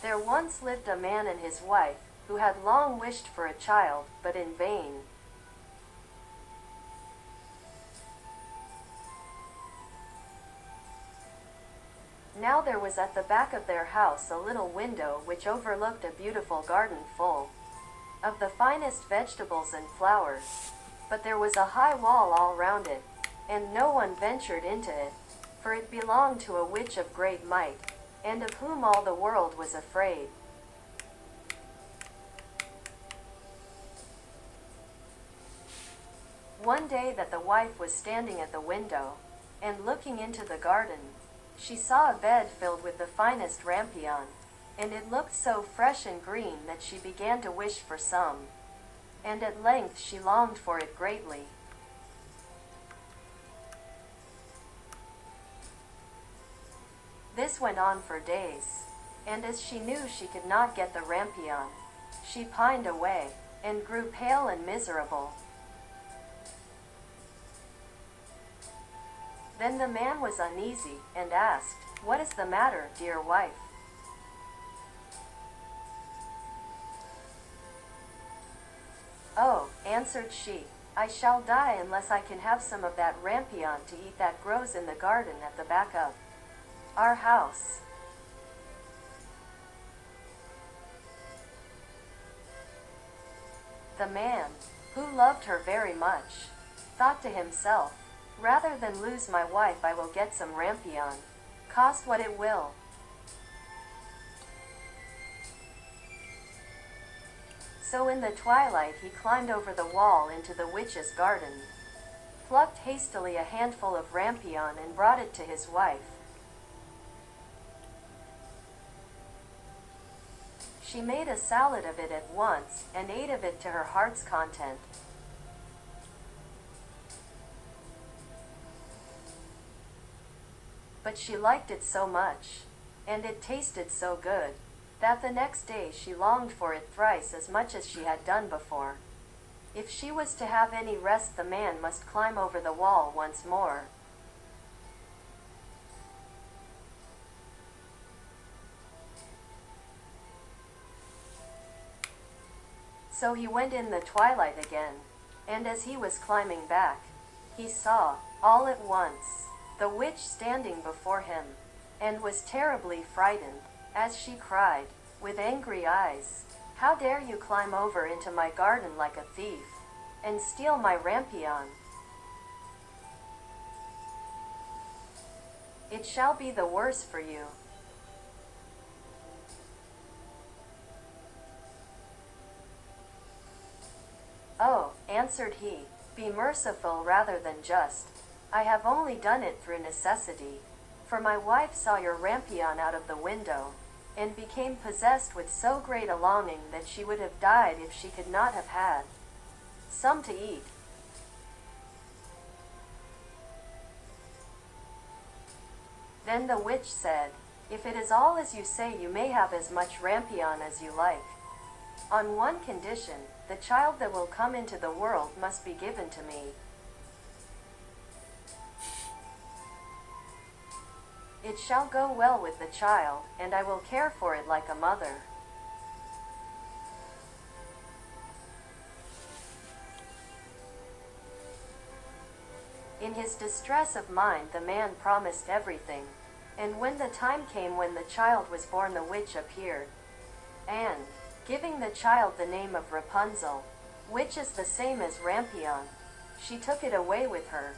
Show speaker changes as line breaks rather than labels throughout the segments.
There once lived a man and his wife, who had long wished for a child, but in vain. Now there was at the back of their house a little window which overlooked a beautiful garden full of the finest vegetables and flowers. But there was a high wall all round it, and no one ventured into it, for it belonged to a witch of great might, and of whom all the world was afraid. One day that the wife was standing at the window, and looking into the garden, she saw a bed filled with the finest rampion, and it looked so fresh and green that she began to wish for some, and at length she longed for it greatly. This went on for days, and as she knew she could not get the rampion, she pined away, and grew pale and miserable. Then the man was uneasy, and asked, "What is the matter, dear wife?" "Oh," answered she, "I shall die unless I can have some of that rampion to eat that grows in the garden at the back of our house." The man, who loved her very much, thought to himself, "Rather than lose my wife I will get some rampion, cost what it will." So in the twilight he climbed over the wall into the witch's garden, plucked hastily a handful of rampion and brought it to his wife. She made a salad of it at once, and ate of it to her heart's content. But she liked it so much, and it tasted so good, that the next day she longed for it thrice as much as she had done before. If she was to have any rest, the man must climb over the wall once more. So he went in the twilight again, and as he was climbing back, he saw, all at once, the witch standing before him, and was terribly frightened, as she cried, with angry eyes, "How dare you climb over into my garden like a thief, and steal my rampion? It shall be the worse for you." "Oh," answered he, "be merciful rather than just. I have only done it through necessity, for my wife saw your rampion out of the window, and became possessed with so great a longing that she would have died if she could not have had some to eat." Then the witch said, "If it is all as you say, you may have as much rampion as you like. On one condition, the child that will come into the world must be given to me. It shall go well with the child, and I will care for it like a mother." In his distress of mind the man promised everything, and when the time came when the child was born, the witch appeared, and, giving the child the name of Rapunzel, which is the same as rampion, she took it away with her.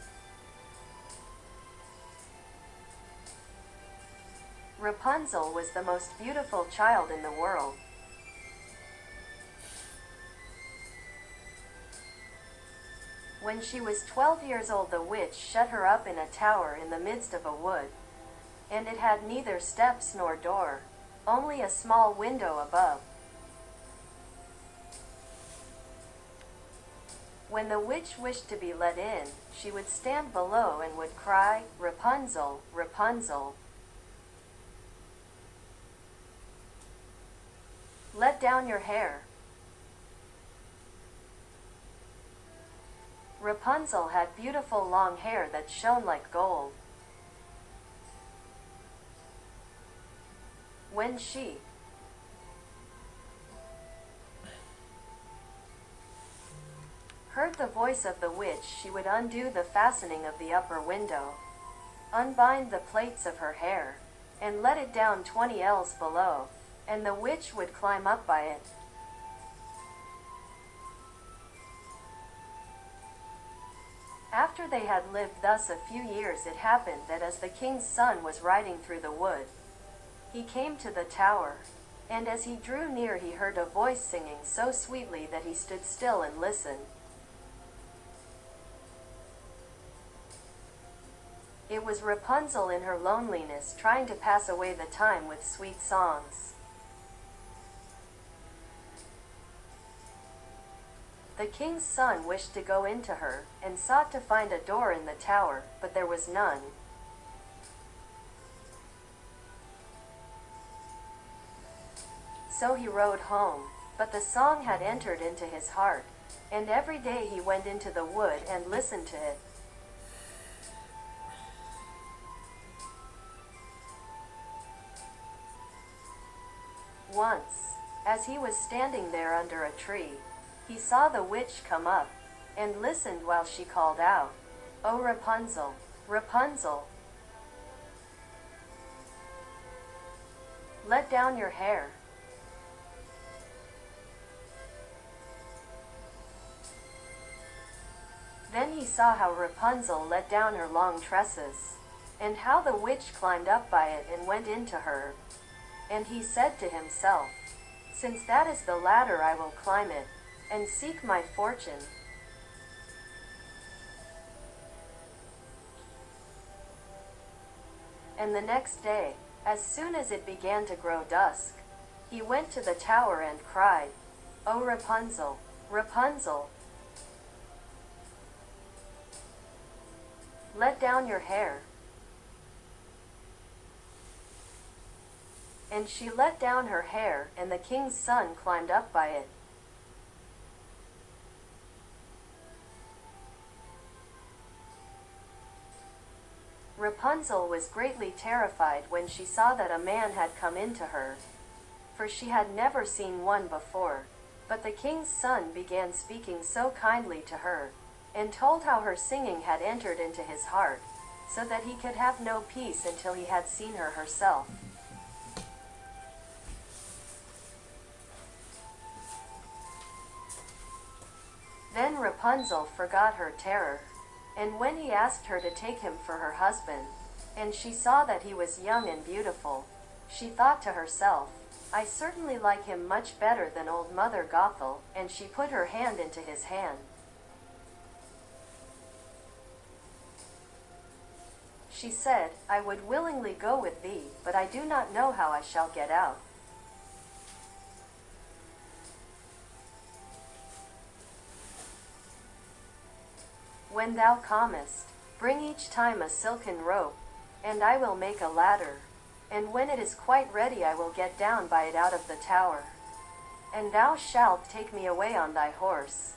Rapunzel was the most beautiful child in the world. When she was 12 years old, the witch shut her up in a tower in the midst of a wood, and it had neither steps nor door, only a small window above. When the witch wished to be let in, she would stand below and would cry, "Rapunzel, Rapunzel, let down your hair." Rapunzel had beautiful long hair that shone like gold. When she heard the voice of the witch, she would undo the fastening of the upper window, unbind the plaits of her hair, and let it down 20 ells below, and the witch would climb up by it. After they had lived thus a few years, it happened that as the king's son was riding through the wood, he came to the tower, and as he drew near he heard a voice singing so sweetly that he stood still and listened. It was Rapunzel in her loneliness, trying to pass away the time with sweet songs. The king's son wished to go into her, and sought to find a door in the tower, but there was none. So he rode home, but the song had entered into his heart, and every day he went into the wood and listened to it. Once, as he was standing there under a tree, he saw the witch come up, and listened while she called out, "O Rapunzel, Rapunzel, let down your hair." Then he saw how Rapunzel let down her long tresses, and how the witch climbed up by it and went into her. And he said to himself, "Since that is the ladder, I will climb it, and seek my fortune." And the next day, as soon as it began to grow dusk, he went to the tower and cried, "O Rapunzel, Rapunzel, let down your hair." And she let down her hair, and the king's son climbed up by it. Rapunzel was greatly terrified when she saw that a man had come into her, for she had never seen one before. But the king's son began speaking so kindly to her, and told how her singing had entered into his heart, so that he could have no peace until he had seen her herself. Then Rapunzel forgot her terror, and when he asked her to take him for her husband, and she saw that he was young and beautiful, she thought to herself, "I certainly like him much better than old Mother Gothel," and she put her hand into his hand. She said, "I would willingly go with thee, but I do not know how I shall get out." "When thou comest, bring each time a silken rope, and I will make a ladder, and when it is quite ready I will get down by it out of the tower, and thou shalt take me away on thy horse."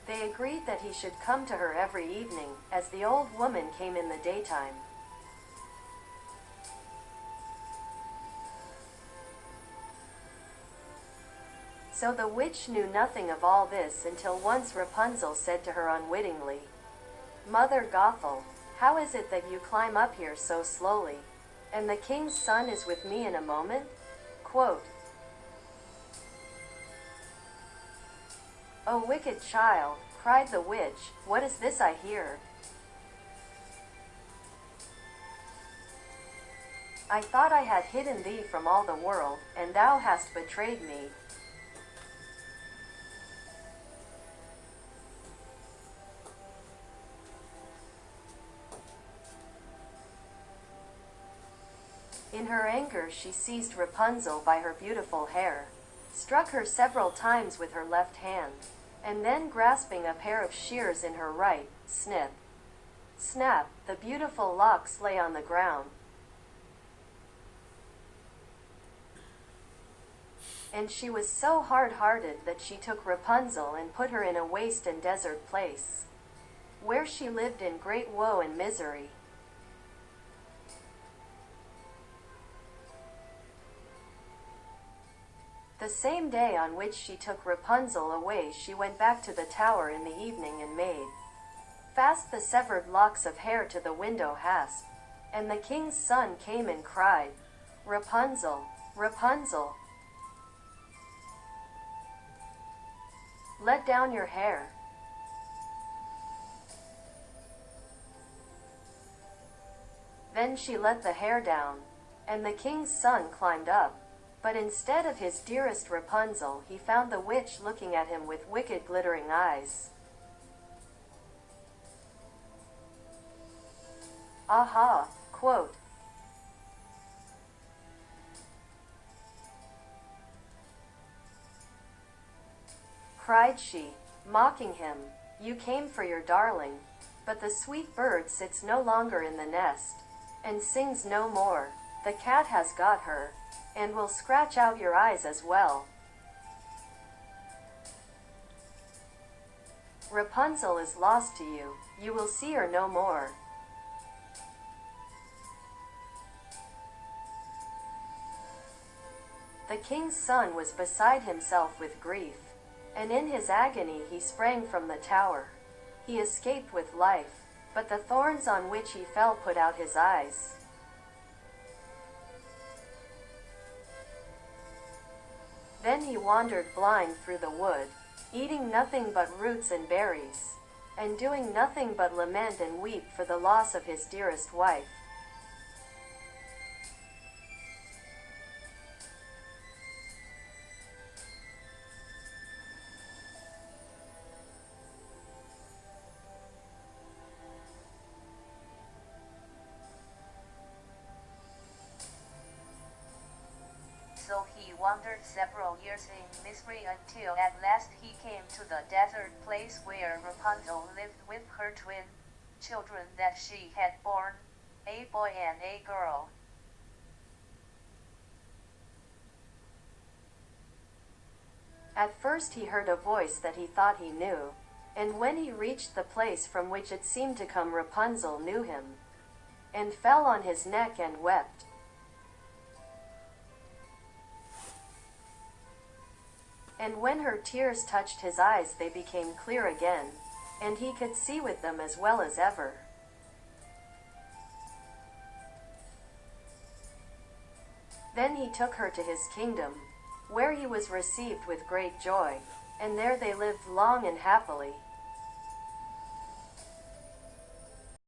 They agreed that he should come to her every evening, as the old woman came in the daytime. So the witch knew nothing of all this until once Rapunzel said to her unwittingly, "Mother Gothel, how is it that you climb up here so slowly, and the king's son is with me in a moment?" Quote, "O wicked child," cried the witch, "what is this I hear? I thought I had hidden thee from all the world, and thou hast betrayed me." In her anger she seized Rapunzel by her beautiful hair, struck her several times with her left hand, and then grasping a pair of shears in her right, snip, snap, the beautiful locks lay on the ground. And she was so hard-hearted that she took Rapunzel and put her in a waste and desert place, where she lived in great woe and misery. The same day on which she took Rapunzel away, she went back to the tower in the evening and made fast the severed locks of hair to the window hasp. And the king's son came and cried, "Rapunzel, Rapunzel, let down your hair." Then she let the hair down, and the king's son climbed up. But instead of his dearest Rapunzel, he found the witch looking at him with wicked glittering eyes. Aha, quote. Cried she, mocking him, "You came for your darling, but the sweet bird sits no longer in the nest, and sings no more. The cat has got her, and will scratch out your eyes as well." Rapunzel is lost to you, you will see her no more. The king's son was beside himself with grief, and in his agony he sprang from the tower. He escaped with life, but the thorns on which he fell put out his eyes. Then he wandered blind through the wood, eating nothing but roots and berries, and doing nothing but lament and weep for the loss of his dearest wife.
So he wandered several years in misery until at last he came to the desert place where Rapunzel lived with her twin children that she had born, a boy and a girl.
At first he heard a voice that he thought he knew, and when he reached the place from which it seemed to come, Rapunzel knew him, and fell on his neck and wept. And when her tears touched his eyes, they became clear again, and he could see with them as well as ever. Then he took her to his kingdom, where he was received with great joy, and there they lived long and happily.